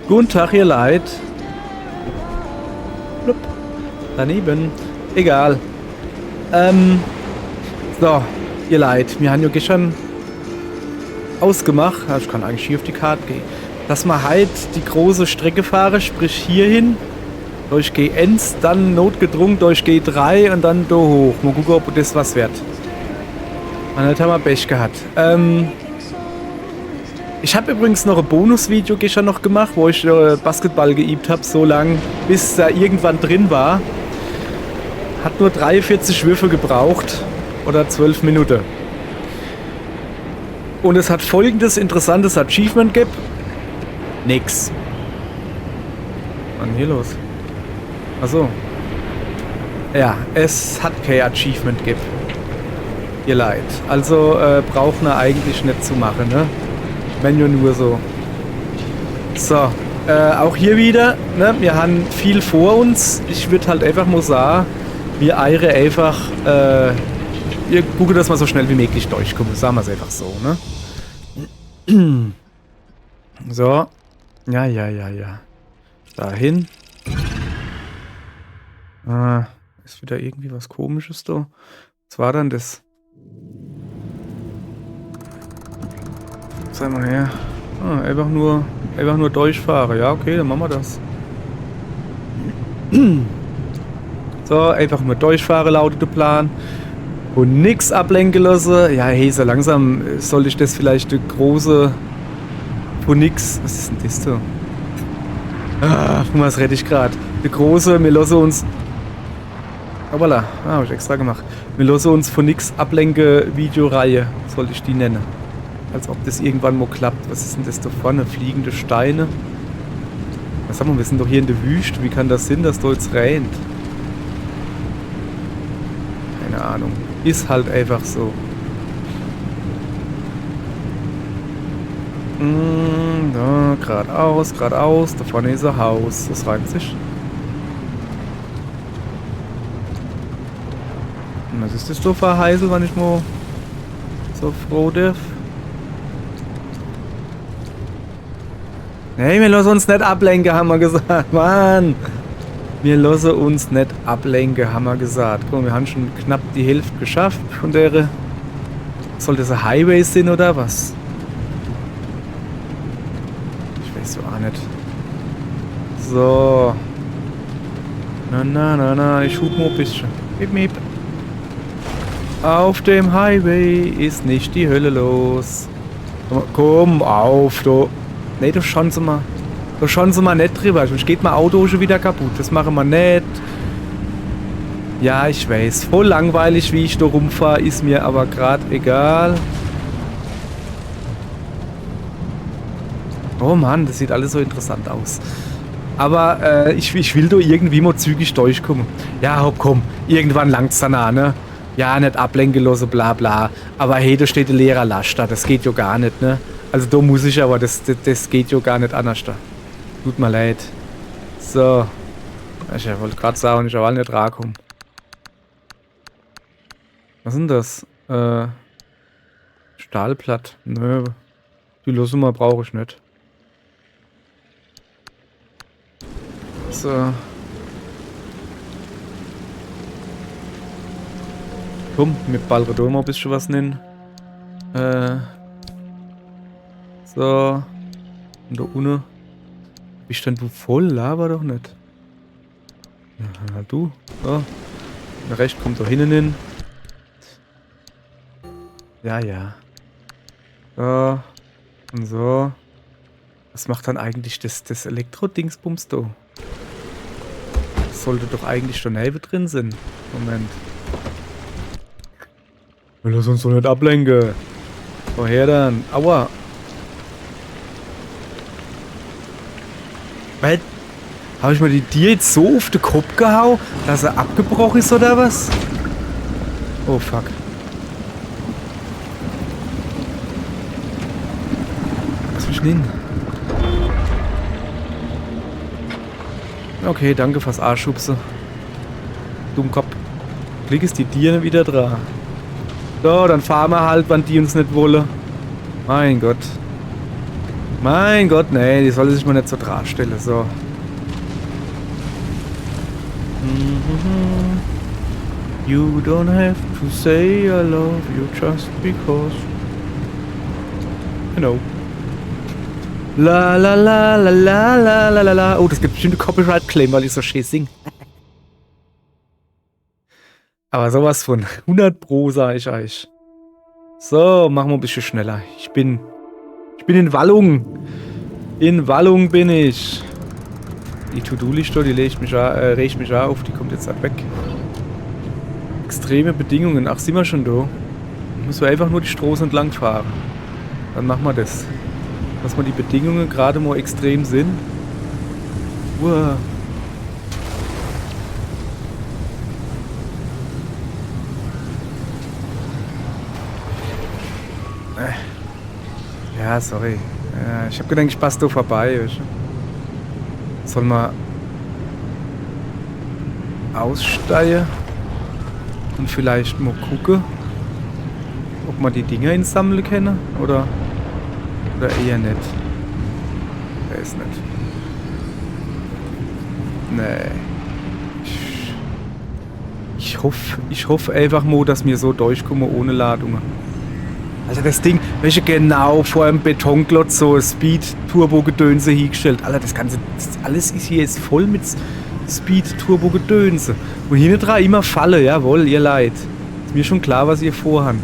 Guten Tag, ihr Leid. Blub. Daneben. Egal. So, ihr Leid. Wir haben ja gestern ausgemacht. Ich kann eigentlich hier auf die Karte gehen. Dass wir halt die große Strecke fahren, sprich hierhin. Durch G1, dann notgedrungen durch G3 und dann da hoch. Mal gucken, ob das was wird. Man hat mal Pech gehabt. Ich habe übrigens noch ein Bonusvideo gestern noch gemacht, wo ich Basketball geübt habe, so lang, bis er irgendwann drin war. Hat nur 43 Würfe gebraucht oder 12 Minuten. Und es hat folgendes interessantes Achievement gegeben. Nix. Was ist denn hier los? Achso. Ja, es hat kein Achievement gegeben. Ihr Leid. Also braucht man eigentlich nicht zu machen, ne? Wenn ja nur so. So, auch hier wieder, ne? Wir haben viel vor uns. Ich würde halt einfach mal sagen, wir eiere einfach, wir gucken, dass wir so schnell wie möglich durchkommen. Sagen wir es einfach so, ne? So. Ja. Dahin. Ist wieder irgendwie was Komisches da. Was war denn das? Sei mal her. Einfach nur durchfahren. Ja, okay, dann machen wir das. So, einfach nur durchfahren, lautet der Plan. Und nix ablenken lassen. Ja, hey, so langsam sollte ich das vielleicht die große... Von nix... Was ist denn das da? Was rede ich gerade? Die große, wir lassen uns... Hoppala, hab ich extra gemacht. Wir lassen uns von nix ablenke Videoreihe, sollte ich die nennen. Als ob das irgendwann mal klappt. Was ist denn das da vorne? Fliegende Steine? Was haben wir sind doch hier in der Wüste. Wie kann das sein, dass da jetzt regnet? Keine Ahnung. Ist halt einfach so. Da, geradeaus. Da vorne ist ein Haus. Das reimt sich. Was ist das so für Heisel, wenn ich mal so froh darf? Nee, wir lassen uns nicht ablenken, haben wir gesagt. Mann! Wir lassen uns nicht ablenken, haben wir gesagt. Guck mal, wir haben schon knapp die Hälfte geschafft von der... Soll das ein Highway sein oder was? Ich weiß so auch nicht. So. Na, ich hub mal ein bisschen. Miep. Auf dem Highway ist nicht die Hölle los. Komm auf, du. Nee, da schauen Sie mal nicht drüber. Sonst geht mein Auto schon wieder kaputt. Das machen wir nicht. Ja, ich weiß. Voll langweilig, wie ich da rumfahre. Ist mir aber gerade egal. Oh Mann, das sieht alles so interessant aus. Aber ich will da irgendwie mal zügig durchkommen. Ja, hopp, komm. Irgendwann langt's dann an, ne? Ja, nicht ablenken lassen, bla bla. Aber hey, da steht ein leerer Laster. Das geht ja gar nicht, ne? Also da muss ich aber, das geht ja gar nicht anders da. Tut mir leid. So. Ich wollte gerade sagen, ich will nicht rankommen. Was ist denn das? Stahlblatt. Nö. Die Losnummer brauche ich nicht. So. Komm, mit ballern da mal ein bisschen was nennen. So. Und da unten. Bist denn du voll? Laber doch nicht. Ja, du. So. Der Recht kommt da hinten hin. Ja. So. Und so. Was macht dann eigentlich das Elektro-Dingsbums da? Das sollte doch eigentlich schon Helve drin sein. Moment. Lass uns doch nicht ablenken. Woher dann? Aua. Was? Habe ich mir die jetzt so auf den Kopf gehauen, dass er abgebrochen ist oder was? Oh fuck. Was will ich denn? Okay, danke fürs Arschschubse. Dummkopf. Klick ist die Tiere wieder dran. So, dann fahren wir halt, wann die uns nicht wollen. Mein Gott. Mein Gott, nee, die soll sich mal nicht so darstellen. So. You don't have to say I love you just because. Genau. La la la la la la la la la. Oh, das gibt bestimmt Copyright-Claim, weil ich so schön sing. Aber sowas von 100 Pro, sag ich euch. So, machen wir ein bisschen schneller. Ich bin in Wallung. In Wallung bin ich. Die To-Do-Liste, die regt mich auf. Die kommt jetzt halt weg. Extreme Bedingungen. Ach, sind wir schon da? Müssen wir einfach nur die Straße entlang fahren. Dann machen wir das. Dass mal die Bedingungen gerade mal extrem sind. Uah. Ja, sorry. Ja, ich hab gedacht, ich passe da vorbei. Weißt du? Soll man aussteigen und vielleicht mal gucken, ob man die Dinger einsammeln kann oder eher nicht. Der ist nicht. Nee. Ich hoffe einfach mal, dass wir so durchkommen ohne Ladungen. Also das Ding, welche genau vor einem Betonklotz so Speed-Turbo-Gedönse hingestellt. Alter, das Ganze, alles ist hier jetzt voll mit Speed-Turbo-Gedönse. Und hinten dran immer Falle, jawohl, ihr Leid. Ist mir schon klar, was ihr vorhabt.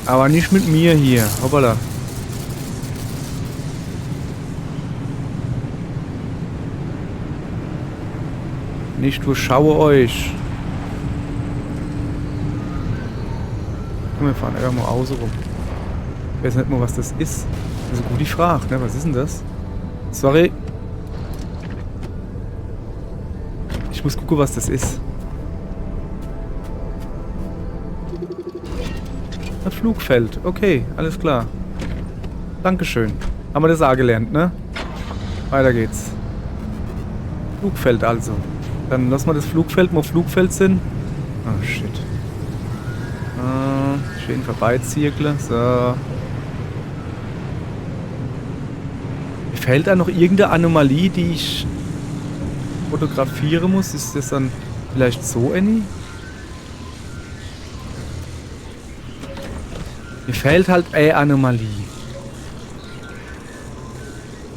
Aber nicht mit mir hier. Hoppala. Nicht durchschaue euch. Komm, wir fahren einfach mal außen rum. Ich weiß nicht mal, was das ist. Das ist eine gute Frage, ne? Was ist denn das? Sorry. Ich muss gucken, was das ist. Ein Flugfeld. Okay, alles klar. Dankeschön. Haben wir das auch gelernt, ne? Weiter geht's. Flugfeld also. Dann lassen wir das Flugfeld mal Flugfeld sind. Oh, shit. Schön vorbeizirkeln. So. Mir fehlt da noch irgendeine Anomalie, die ich fotografieren muss. Ist das dann vielleicht so, Annie? Mir fehlt halt eine Anomalie.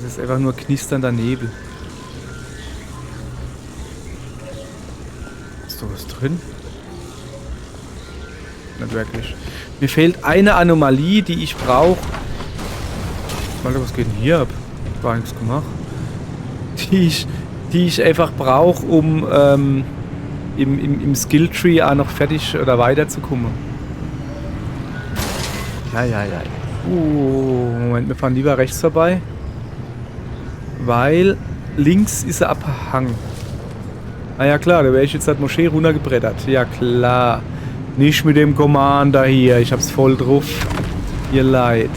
Das ist einfach nur knisternder Nebel. Ist da was drin? Nicht wirklich. Mir fehlt eine Anomalie, die ich brauche. Alter, was geht denn hier ab? Gar nichts gemacht. Die ich einfach brauche, um im Skilltree auch noch fertig oder weiterzukommen. Ja. Moment, wir fahren lieber rechts vorbei. Weil links ist ein Abhang. Ah ja klar, da wäre ich jetzt halt Moschee runtergebrettert. Ja klar. Nicht mit dem Commander hier. Ich hab's voll drauf. Ihr Leid.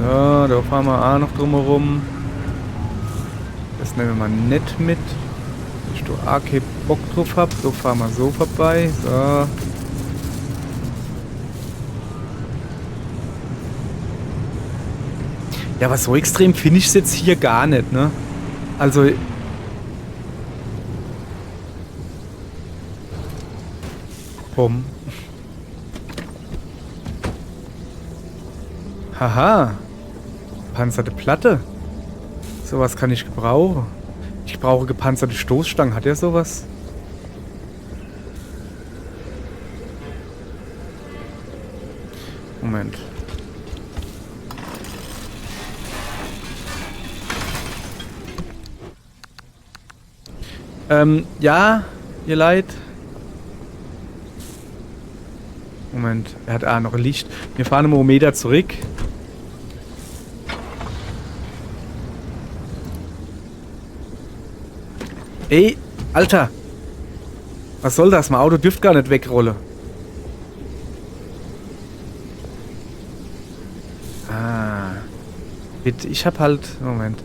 Ja, da fahren wir auch noch drumherum. Das nehmen wir mal nicht mit. Ich da auch keinen Bock drauf hab. So fahren wir so vorbei. So. Ja, aber so extrem finde ich es jetzt hier gar nicht, ne? Also... Haha. Gepanzerte Platte. Sowas kann ich gebrauchen. Ich brauche gepanzerte Stoßstangen. Hat er sowas? Moment. Ja, ihr Leid. Moment, er hat noch ein Licht. Wir fahren einen Meter zurück. Ey, Alter. Was soll das? Mein Auto dürfte gar nicht wegrollen. Ah. Bitte, ich hab halt... Moment.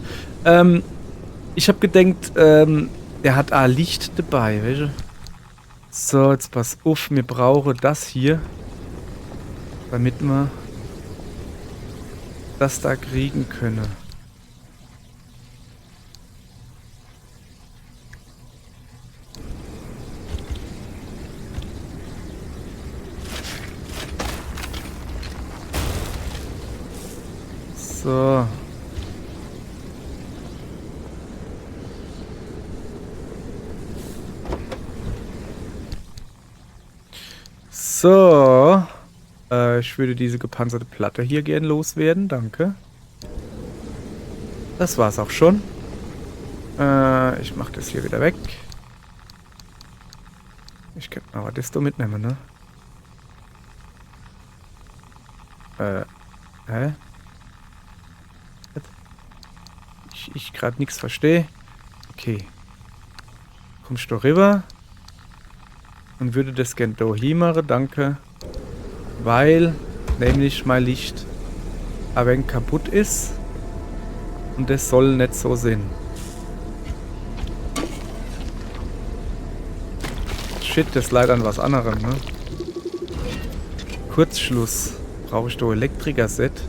Ich hab gedenkt, der hat Licht dabei, weißt du? So, jetzt pass auf, wir brauchen das hier. Damit wir das da kriegen können. So. So. Ich würde diese gepanzerte Platte hier gern loswerden. Danke. Das war's auch schon. Ich mach das hier wieder weg. Ich könnte mal das da mitnehmen, ne? Hä? Ich gerade nichts verstehe. Okay. Kommst du rüber? Und würde das gerne da hier machen, danke. Weil nämlich mein Licht ein wenig kaputt ist. Und das soll nicht so sein. Shit, das leidet an was anderem, ne? Kurzschluss. Brauche ich da Elektriker-Set?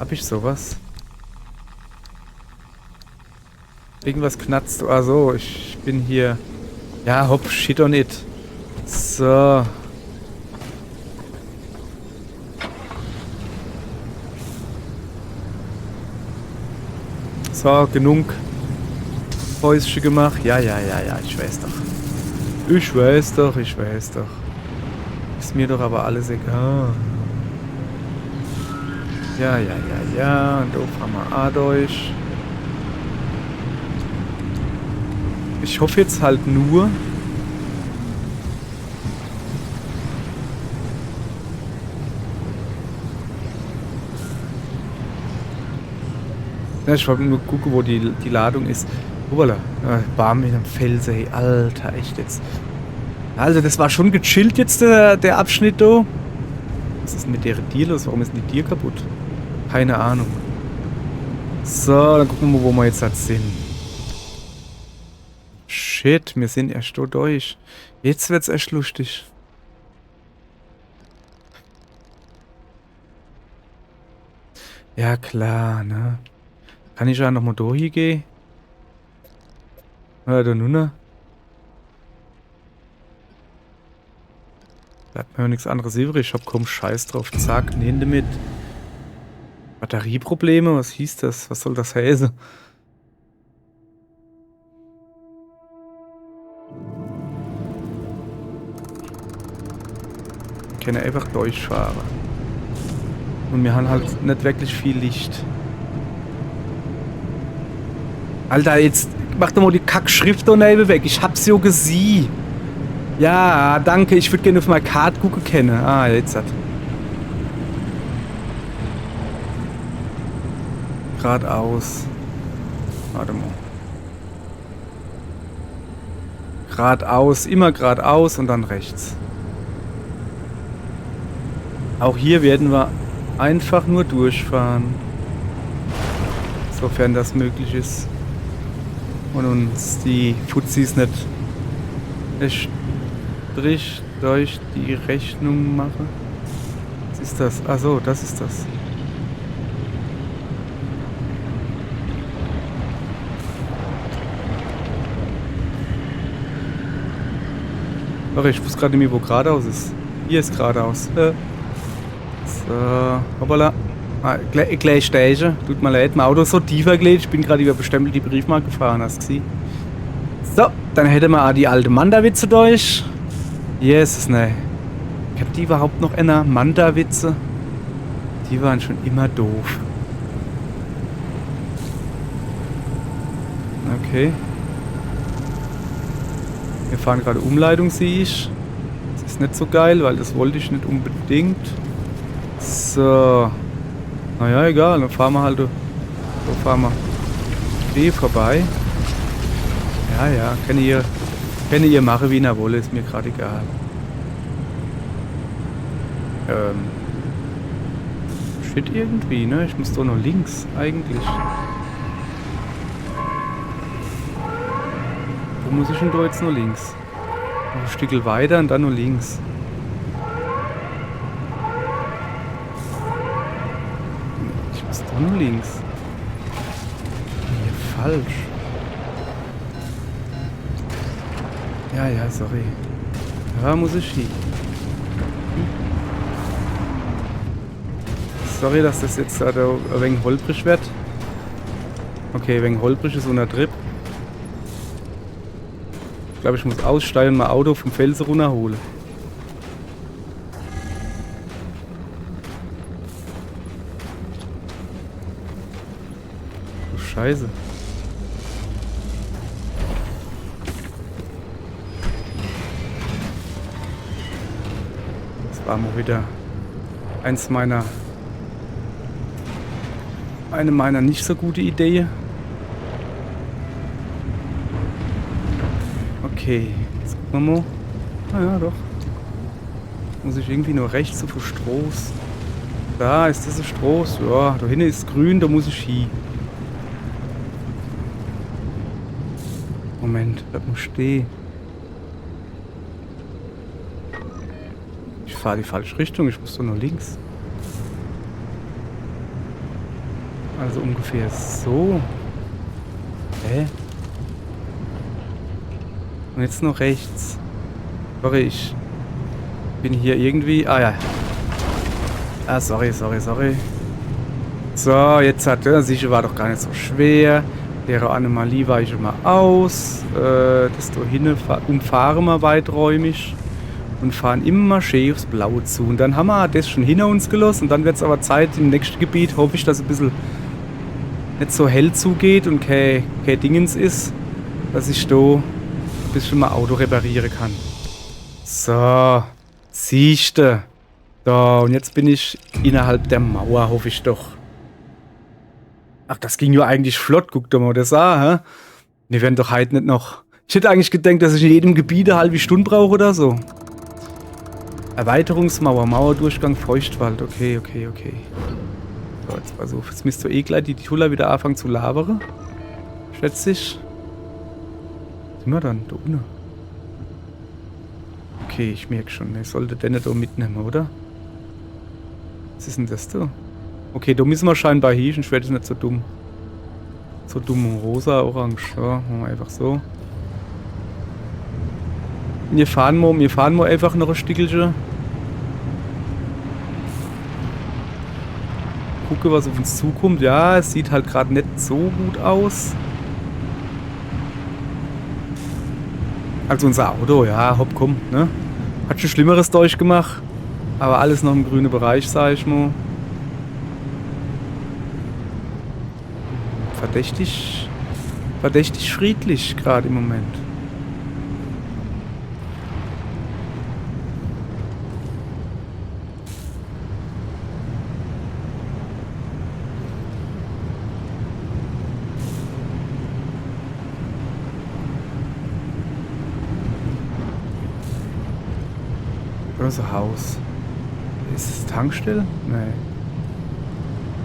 Hab ich sowas? Irgendwas knatzt. Also, ich bin hier. Ja, hopp, shit on it. So. So, genug Häuschen gemacht. Ja, ich weiß doch. Ich weiß doch. Ist mir doch aber alles egal. Ja. Und da fahren wir auch durch. Ich hoffe jetzt halt nur... Ja, ich wollte nur gucken, wo die Ladung ist. Hoppala. Bam in einem Felsen. Hey, Alter, echt jetzt. Also, das war schon gechillt jetzt, der Abschnitt da. Was ist denn mit der Tier los? Warum ist denn die Tier kaputt? Keine Ahnung. So, dann gucken wir mal, wo wir jetzt halt sind. Shit, wir sind erst da durch. Jetzt wird's echt lustig. Ja, klar, ne? Kann ich ja nochmal da hier gehen? Oder da nun? Bleibt mir ja nichts anderes übrig. Ich hab kaum Scheiß drauf. Zack, nehmen damit. Batterieprobleme? Was hieß das? Was soll das heißen? Ich kann ja einfach durchfahren. Und wir haben halt nicht wirklich viel Licht. Alter, jetzt mach doch mal die Kackschrift da neben weg. Ich hab's ja gesehen. Ja, danke. Ich würde gerne auf meine Karte gucken können. Ah, jetzt hat. Geradeaus. Warte mal. Geradeaus, immer geradeaus und dann rechts. Auch hier werden wir einfach nur durchfahren. Sofern das möglich ist. Und uns die Fuzis nicht Strich durch die Rechnung machen. Was ist das? Achso, das ist das. Ach, ich wusste gerade nicht, wo geradeaus ist. Hier ist geradeaus. So, hoppala. Gleich Stage. Tut mir leid, mein Auto ist so tiefer gelegt. Ich bin gerade über bestimmt die Briefmarke gefahren, hast du gesehen? So, dann hätten wir auch die alte Manda-Witze durch. Jesus, ne. Kennt die überhaupt noch einer? Manda-Witze? Die waren schon immer doof. Okay. Wir fahren gerade Umleitung, sehe ich. Das ist nicht so geil, weil das wollte ich nicht unbedingt. So. Naja, egal, dann fahren wir halt. So fahren wir B vorbei. Ja, kann ihr machen, wie ihr wollt, ist mir gerade egal. Shit irgendwie, ne? Ich muss doch noch links, eigentlich. Wo muss ich denn da jetzt noch links? Noch ein Stückchen weiter und dann noch links. Auch nur links. Hier falsch. Ja, sorry. Da muss ich hin. Sorry, dass das jetzt da ein wenig holprig wird. Okay, ein wenig holprig ist unter Trip. Ich glaube, ich muss aussteigen und mein Auto vom Felsen runterholen. Du Scheiße. Das war mal wieder eine meiner nicht so gute Ideen. Okay, jetzt gucken wir mal. Ah ja, doch. Muss ich irgendwie nur rechts auf den Stroß. Da ist das ein Stroß. Ja, da hinten ist grün, da muss ich hin. Moment, das muss stehen. Ich fahre die falsche Richtung, ich muss doch nur links. Also ungefähr so. Hä? Und jetzt noch rechts. Sorry, ich bin hier irgendwie... Ah ja. Ah, sorry. So, jetzt hat er sicher, war doch gar nicht so schwer. Deren Anomalie war ich schon mal aus. Das da hinten umfahren wir weiträumig. Und fahren immer schön aufs Blaue zu. Und dann haben wir das schon hinter uns gelassen. Und dann wird es aber Zeit im nächsten Gebiet, hoffe ich, dass es ein bisschen nicht so hell zugeht und kein Dingens ist, dass ich da ein bisschen mein Auto reparieren kann. So, siehste. So, und jetzt bin ich innerhalb der Mauer, hoffe ich doch. Ach, das ging ja eigentlich flott, guck doch mal das an, hä? Wir werden doch heute nicht noch... Ich hätte eigentlich gedacht, dass ich in jedem Gebiet eine halbe Stunde brauche oder so. Erweiterungsmauer, Mauerdurchgang, Feuchtwald, okay. So, jetzt pass auf, jetzt müsst ihr gleich die Tuller wieder anfangen zu labern. Schätze ich. Sind wir dann? Da unten. Okay, ich merke schon, ich sollte den nicht da mitnehmen, oder? Was ist denn das da? Okay, da müssen wir scheinbar hin, ich werde es nicht so dumm. So dumm, rosa, orange. Ja, machen wir einfach so. Wir fahren mal einfach noch ein Stückchen. Gucke, was auf uns zukommt. Ja, es sieht halt gerade nicht so gut aus. Also unser Auto, ja, hopp, komm, ne? Hat schon Schlimmeres durchgemacht. Aber alles noch im grünen Bereich, sag ich mal. Verdächtig friedlich gerade im Moment. Oder Haus. Ist es Tankstelle? Nee.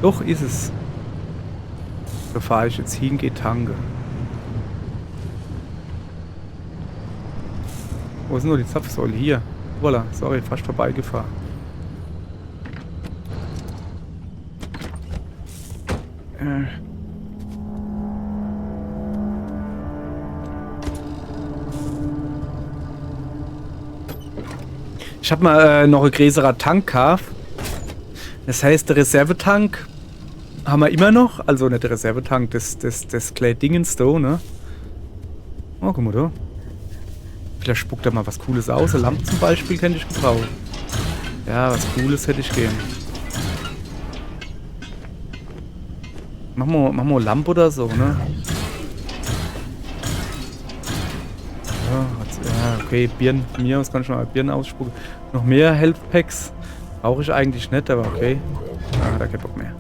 Doch, ist es. Da fahre ich jetzt hin, gehe tanken. Wo ist denn nur die Zapfsäule? Hier. Voila, sorry, fast vorbeigefahren. Ich habe mal noch ein größerer Tank gehabt. Das heißt, der Reservetank haben wir immer noch. Also nicht der Reservetank, das kleine Dingens da, ne? Oh, guck mal da. Vielleicht spuckt da mal was Cooles aus. Eine Lampe zum Beispiel könnte ich gebrauchen. Ja, was Cooles hätte ich gern. Mach mal eine Lampe oder so, ne? Ja, okay, Birnen. Von mir aus kann ich mal Birnen ausspucken. Noch mehr Health Packs brauche ich eigentlich nicht, aber okay. Ah, da kein Bock mehr.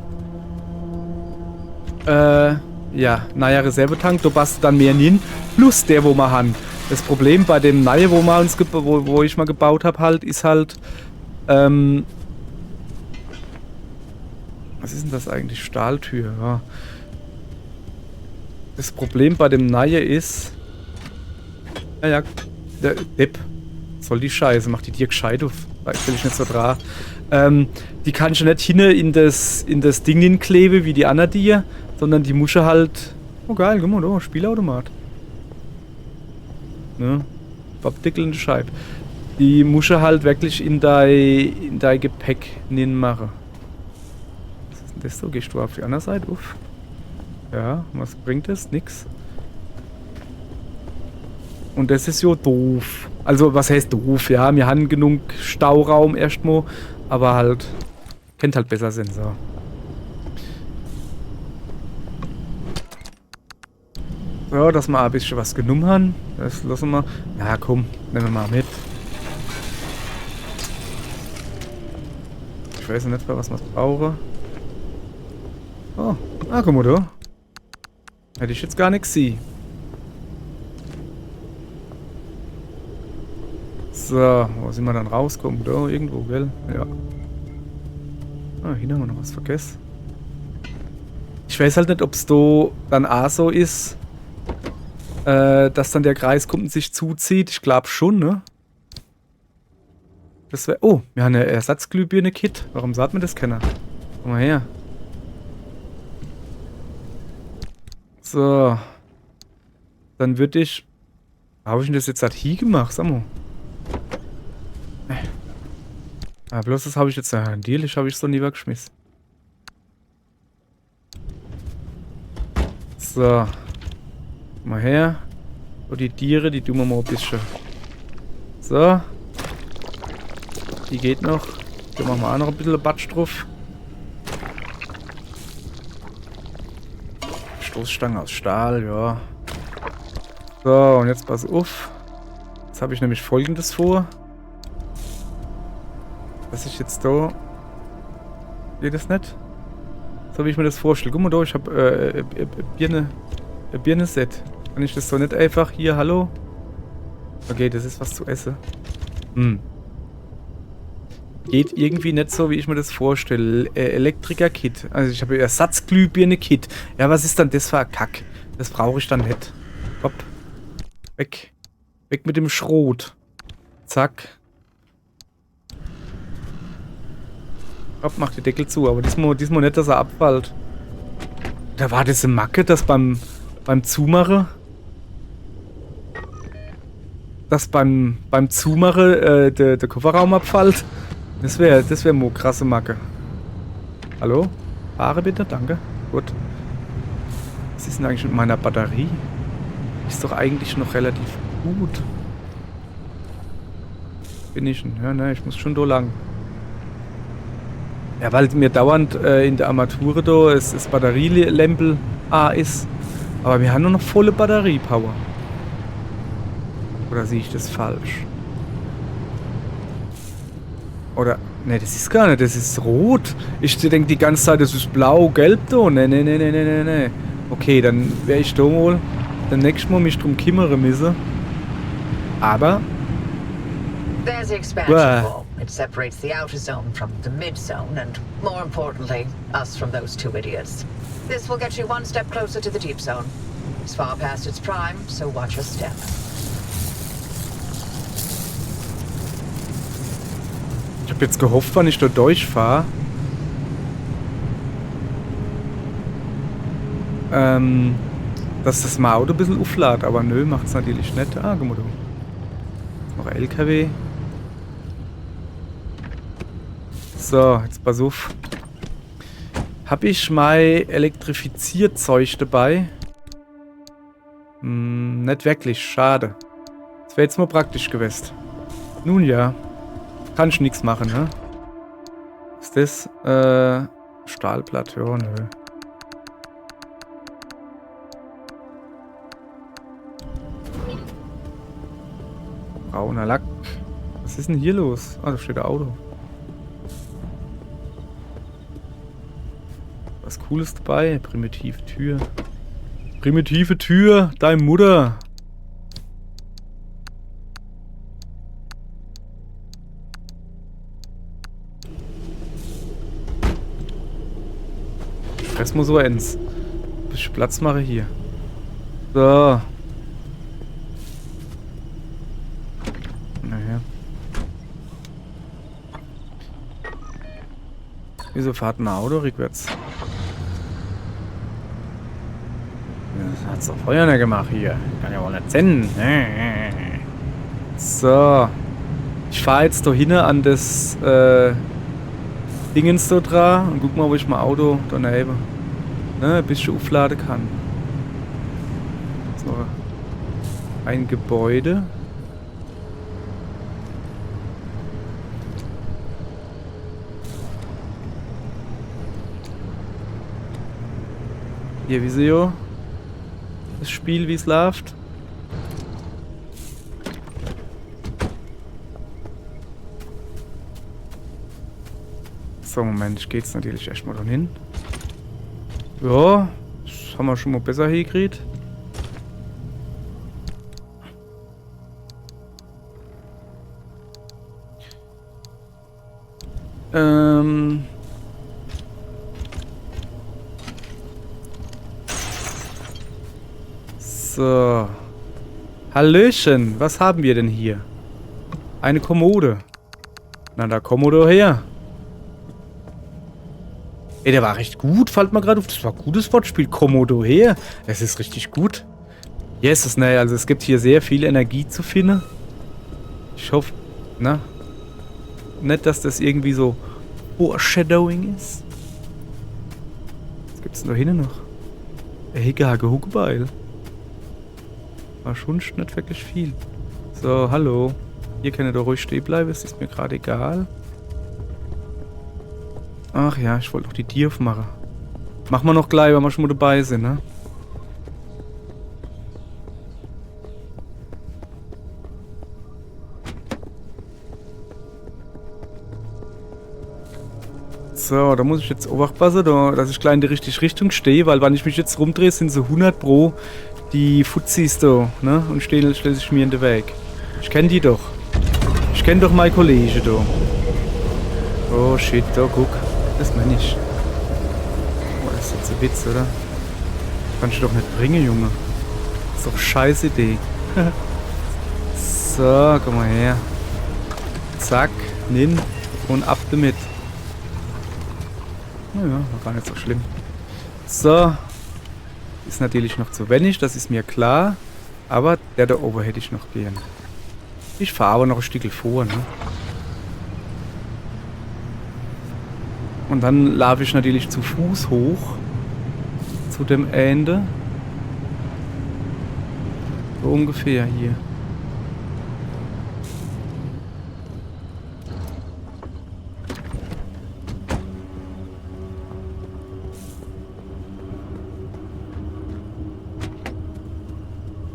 Ja, naja, Reservetank, du passt dann mehr hin. Plus der, wo wir haben. Das Problem bei dem neue, wo ich mal gebaut habe, halt, ist halt, was ist denn das eigentlich? Stahltür, ja. Das Problem bei dem neue ist, naja, der Depp soll die Scheiße, macht die dir gescheit auf, will ich nicht so dran. Die kannst du nicht hinten in das Ding hinkleben, wie die anderen dir, sondern die musst du halt... Oh geil, guck mal da, Spielautomat. Ne? Pappdeckel in der Scheibe. Die musst du halt wirklich in dein Gepäck machen. Was ist denn das so? Gehst du auf die andere Seite? Uff. Ja, was bringt das? Nix. Und das ist ja doof. Also, was heißt doof? Ja, wir haben genug Stauraum erstmal, aber halt, kennt halt besser Sensor. So, dass wir ein bisschen was genommen haben. Das lassen wir. Ja, komm, nehmen wir mal mit. Ich weiß nicht, was wir brauchen. Oh, guck mal da. Hätte ich jetzt gar nichts gesehen. So, wo sind wir dann rauskommen? Da irgendwo, gell? Ja. Ah, hier haben wir noch was vergessen. Ich weiß halt nicht, ob es da dann auch so ist, dass dann der Kreis kommt und sich zuzieht. Ich glaube schon, ne? Das wäre. Oh, wir haben eine Ersatzglühbirne-Kit. Warum sagt man das keiner? Komm mal her. So. Dann würde ich. Habe ich denn das jetzt halt hier gemacht? Sag mal. Bloß das habe ich jetzt ein Deal, habe ich so nie weggeschmissen. So. Mal her. So, die Tiere, die tun wir mal ein bisschen. So. Die geht noch. Hier machen wir auch noch ein bisschen Batsch drauf. Stoßstange aus Stahl, ja. So, und jetzt pass auf. Jetzt habe ich nämlich Folgendes vor. Dass ich jetzt da... Geht das nicht? So wie ich mir das vorstelle. Guck mal da, ich habe Birne-Set. Kann ich das so nicht einfach hier, hallo? Okay, das ist was zu essen. Geht irgendwie nicht so, wie ich mir das vorstelle. Elektriker-Kit. Also ich habe Ersatzglühbirne-Kit. Ja, was ist dann das für ein Kack? Das brauche ich dann nicht. Hopp. Weg. Weg mit dem Schrot. Zack. Hopp, mach die Deckel zu. Aber diesmal nicht, dass er abfällt. Da war das eine Macke, dass beim Zumachen... Dass beim Zumachen der Kofferraum abfällt. Das wäre eine krasse Macke. Hallo? Fahre bitte, danke. Gut. Was ist denn eigentlich mit meiner Batterie? Ist doch eigentlich noch relativ gut. Bin ich denn? Ja, ne, ich muss schon da lang. Ja, weil mir dauernd in der Armatur da das Batterielämpel ist. Aber wir haben nur noch volle Batteriepower. Oder sehe ich das falsch? Oder, ne, das ist gar nicht, das ist rot. Ich denke die ganze Zeit, das ist blau, gelb da. Ne. Okay, dann wäre ich da wohl dann nächstes Mal mich drum kümmern müssen. Aber... There's the expansion wall. It separates the outer zone from the mid zone and, more importantly, us from those two idiots. This will get you one step closer to the deep zone. It's far past its prime, so watch your step. Ich habe jetzt gehofft, wenn ich da durchfahre, dass das mal Auto ein bisschen auflädt, aber nö, macht es natürlich nicht. Ah, guck mal du. Noch LKW. So, jetzt pass auf. Hab ich mein Elektrifizierzeug dabei? Nicht wirklich, schade. Das wäre jetzt mal praktisch gewesen. Nun ja. Kann ich nichts machen, ne? Ist das, Stahlblatt? Ja, nö. Brauner Lack. Was ist denn hier los? Ah, da steht ein Auto. Was Cooles dabei? Primitive Tür. Primitive Tür, deine Mutter. Das muss so ends. Bisschen Platz mache hier. So. Naja. Wieso fährt ein Auto rückwärts? Das hat's doch vorher nicht gemacht hier. Kann ja wohl nicht sein. So. Ich fahre jetzt da hin an das Dingens da dran und guck mal, ob ich mein Auto daneben ein bisschen aufladen kann. So. Ein Gebäude. Hier, Visio. Das Spiel, wie es läuft. So, Moment, ich gehe jetzt natürlich erstmal da hin. Ja, das haben wir schon mal besser hingekriegt. So. Hallöchen, was haben wir denn hier? Eine Kommode. Na, da Kommode her. Ey, der war recht gut, fällt mir gerade auf. Das war ein gutes Wortspiel. Komodo her. Es ist richtig gut. Yes, ne, also es gibt hier sehr viel Energie zu finden. Ich hoffe, na, nicht, dass das irgendwie so Foreshadowing ist. Was gibt's denn da hinten noch? Hege Huckebeil. War schon nicht wirklich viel. So, hallo. Hier kann ich doch ruhig stehen bleiben, es ist mir gerade egal. Ach ja, ich wollte noch die Tür aufmachen. Machen wir noch gleich, wenn wir schon mal dabei sind, ne? So, da muss ich jetzt aufpassen, dass ich gleich in die richtige Richtung stehe, weil wenn ich mich jetzt rumdrehe, sind so 100 Pro die Fuzis da, ne? Und stellen sich mir in den Weg. Ich kenne die doch. Ich kenne doch meine Kollegen da. Oh shit, da guck. Das meine ich. Oh, das ist jetzt ein Witz, oder? Kannst du doch nicht bringen, Junge. Das ist doch eine scheiß Idee. So, komm mal her. Zack, nimm und ab damit. Naja, war gar nicht so schlimm. So. Ist natürlich noch zu wenig, das ist mir klar. Aber der da oben hätte ich noch gern. Ich fahre aber noch ein Stück vor, ne? Und dann laufe ich natürlich zu Fuß hoch. Zu dem Ende. So ungefähr hier.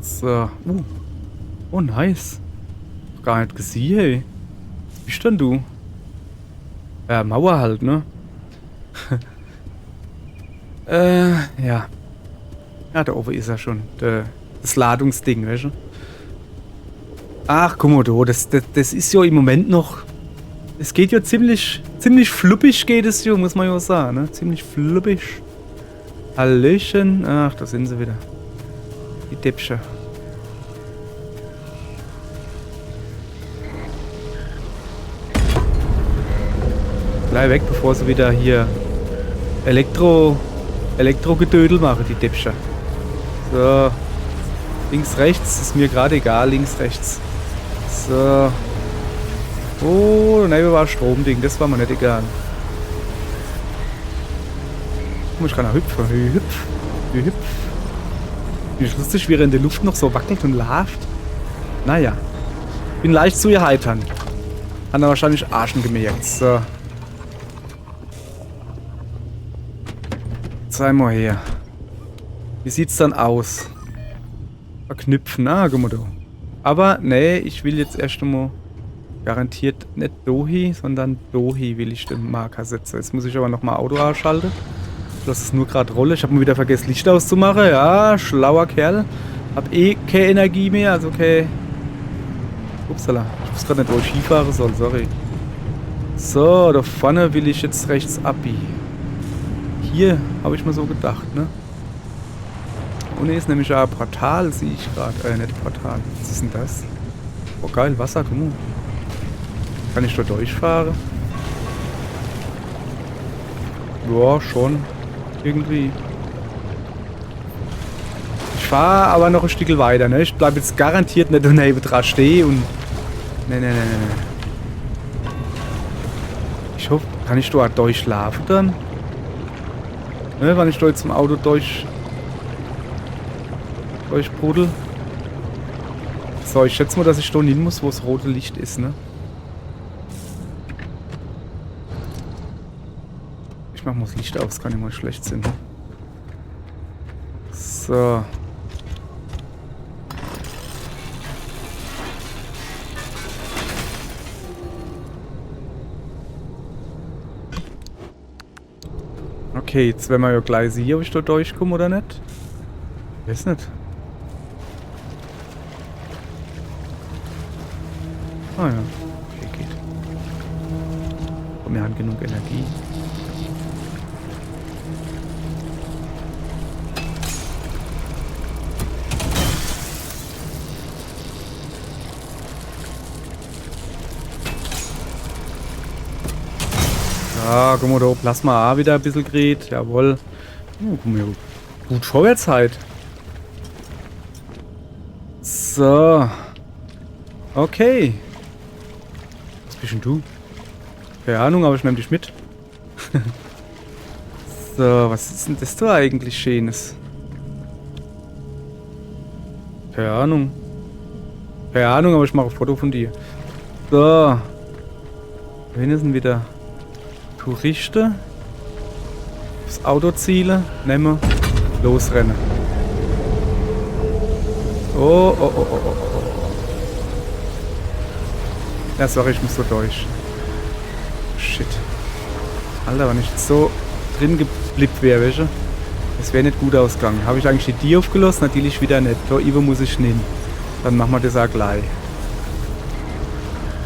So. Oh, nice. Gar nicht gesehen, ey. Was bist denn du? Ja, Mauer halt, ne? Ja. Ja, da oben ist er schon. Das Ladungsding, weißt du? Ach, Komodo, das ist ja im Moment noch... Es geht ja ziemlich fluppig geht es ja, muss man ja sagen, ne? Ziemlich fluppig. Hallöchen. Ach, da sind sie wieder. Die Deppsche. Bleib weg, bevor sie wieder hier Elektro-Gedödel machen, die Deppsche. So. Links, rechts, ist mir gerade egal, links, rechts. So. Oh, nein, war ein Stromding, das war mir nicht egal. Ich kann auch hüpfen. Hüpf. Ist lustig, wie er in der Luft noch so wackelt und laft. Naja. Bin leicht zu erheitern. Hat er wahrscheinlich Arschen gemerkt. So. Sei mal her. Wie sieht's dann aus? Verknüpfen, guck mal da. Aber, nee, ich will jetzt erst einmal garantiert nicht Dohi, sondern Dohi will ich den Marker setzen. Jetzt muss ich aber nochmal Auto ausschalten. Ich lasse es nur gerade rollen. Ich habe mal wieder vergessen, Licht auszumachen. Ja, schlauer Kerl. Hab eh keine Energie mehr, also okay. Upsala, ich wusste gerade nicht, wo ich hinfahren soll, sorry. So, da vorne will ich jetzt rechts abbiegen. Hier habe ich mir so gedacht, ne? Und hier ist nämlich ein Portal, sehe ich gerade. Nicht Portal. Was ist denn das? Oh geil, Wasser, guck mal. Kann ich da durchfahren? Ja, schon. Irgendwie. Ich fahre aber noch ein Stück weiter, ne? Ich bleibe jetzt garantiert nicht daneben dran stehen und... Ne. Ich hoffe, kann ich da durchschlafen dann? Ne, wenn ich da jetzt im Auto durchbrudel. So, ich schätze mal, dass ich da hin muss, wo das rote Licht ist, ne? Ich mach mal das Licht aus, kann immer schlecht sein. Ne? So. Okay, jetzt werden wir ja gleich sehen, ob ich da durchkomme oder nicht. Ich weiß nicht. Ah ja, okay, geht. Und wir haben genug Energie. Ah, guck mal da, Plasma A wieder ein bisschen gerät. Jawohl. Guck mal, gut Vorwärtszeit. So. Okay. Was bist denn du? Keine Ahnung, aber ich nehme dich mit. So, was ist denn das da eigentlich Schönes? Keine Ahnung. Keine Ahnung, aber ich mache ein Foto von dir. So. Wen ist denn wieder? Touristen. Das Auto zielen. Nehmen. Losrennen. Oh. Ja, sorry, ich muss so durch. Shit. Alter, wenn ich jetzt so drin geblippt wäre, weißt du? Das wäre nicht gut ausgegangen. Habe ich eigentlich die aufgelassen? Natürlich wieder nicht. Da über muss ich hin. Dann machen wir das auch gleich.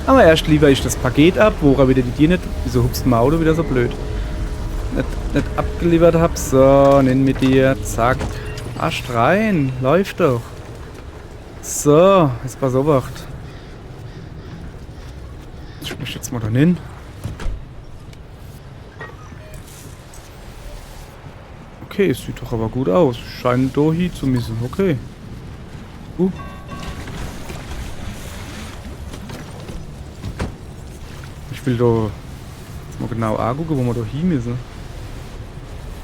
Aber erst liefere ich das Paket ab, wo er wieder die Tiere nicht... Wieso hupst mein Auto wieder so blöd? Nicht abgeliefert hab. So, nimm mit dir. Zack. Arsch rein. Läuft doch. So, jetzt pass auf, Wacht. Ich mich jetzt mal da hin. Okay, es sieht doch aber gut aus. Scheint da hier zu müssen. Okay. Ich will da jetzt mal genau angucken, wo wir da hin müssen.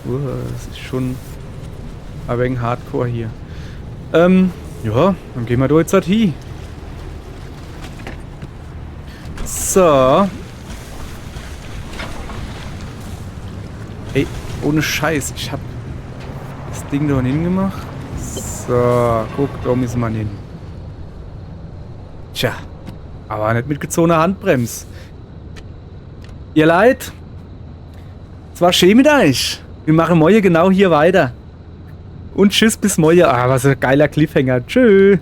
Das ist schon ein wenig hardcore hier. Ja, dann gehen wir da jetzt halt hin. So. Ey, ohne Scheiß, ich hab das Ding da hingemacht. So, guck, da müssen wir hin. Tja, aber nicht mit gezogener Handbremse. Ihr Leid, es war schön mit euch. Wir machen morgen genau hier weiter. Und tschüss bis morgen. Ah, was ein geiler Cliffhanger. Tschüss.